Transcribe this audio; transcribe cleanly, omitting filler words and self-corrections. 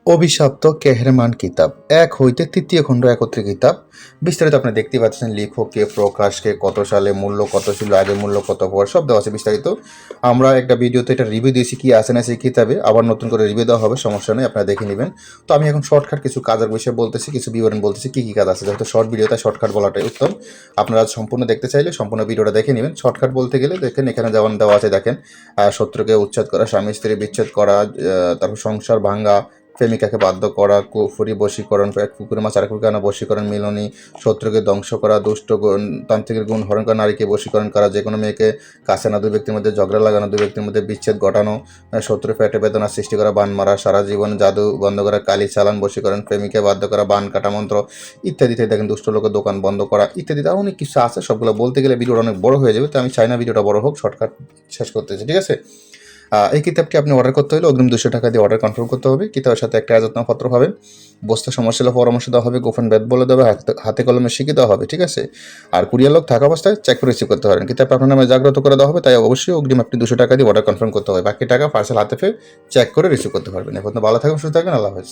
অভিশপ্ত কেহরমান কিতাব ১ হইতে ৩য় খণ্ড একত্রে কিতাব। বিস্তারিত আপনি দেখতে পাচ্ছেন, লেখক কে, প্রকাশ কে, কত সালে, মূল্য কত ছিল, আগে মূল্য কত, পর সব দেওয়া আছে বিস্তারিত। আমরা একটা ভিডিওতে এটা রিভিউ দিয়েছি কি আছে না সেই কিতাবে, আবার নতুন করে রিভিউ দেওয়া হবে, সমস্যা নেই, আপনারা দেখে নেবেন। তো আমি এখন শর্টকাট কিছু কাজের বিষয়ে বলতেছি, কিছু বিবরণ বলতেছি কি কি কাজ আছে, যেহেতু শর্ট ভিডিও তাই শর্টকাট বলাটাই উত্তম। আপনারা সম্পূর্ণ দেখতে চাইলে সম্পূর্ণ ভিডিওটা দেখে নেবেন। শর্টকাট বলতে গেলে দেখেন এখানে যেমন দেওয়া আছে, দেখেন শত্রুকে উচ্ছেদ করা, স্বামী স্ত্রী বিচ্ছেদ করা, তারপর সংসার ভাঙ্গা, প্রেমিকাকে বাধ্য করা, কুফরি বশীকরণ, এক কুকুরের মাছ আরেক কুকুরকে আনা বশীকরণ, মিলনী, শত্রুকে ধ্বংস করা, দুষ্ট তান্ত্রিকের গুণ হরণ করা, নারীকে বশীকরণ করা, যে কোনো মেয়েকে কাছে না, দুই ব্যক্তির মধ্যে ঝগড়া লাগানো, দুই ব্যক্তির মধ্যে বিচ্ছেদ ঘটানো, শত্রু পেটে বেদনা সৃষ্টি করা, বান মারা, সারা জীবন জাদু বন্ধ করা, কালি চালান বশীকরণ, প্রেমিকা বাধ্য করা, বান কাটা মন্ত্র ইত্যাদি ইত্যাদি। দেখেন দুষ্ট লোকের দোকান বন্ধ করা ইত্যাদি, তার অনেক কিছু আছে। সবগুলো বলতে গেলে ভিডিওটা অনেক বড় হয়ে যাবে, তো আমি চাই না ভিডিওটা বড় হোক, শর্টকাট শেষ করতেছি, ঠিক আছে। এই কিতাবটি আপনি অর্ডার করতে হলে অগ্রিম 200 টাকা দিয়ে অর্ডার কনফার্ম করতে হবে। কিতাবের সাথে একটা আয়াতনাপত্র পাবেন, বস্তা সমস্যা হলে পরামর্শ দেওয়া হবে, গোপন বেদ বলে দেবে, হাতে কলমে শিখে দেওয়া হবে, ঠিক আছে। আর কুরিয়ার লোক থাকা অবস্থায় চেক করে রিসিভ করতে পারেন। কিতাব আপনার নামে জাগ্রত করে দেওয়া হবে, তাই অবশ্যই অগ্রিম আপনি 200 টাকা দিয়ে অর্ডার কনফার্ম করতে হবে। বাকি টাকা পার্সেল হাতে পেয়ে চেক করে রিসিভ করতে পারবেন। এখন তো ভালো থাকবেন, সুস্থ থাকবেন, আল্লাহ হাফেজ।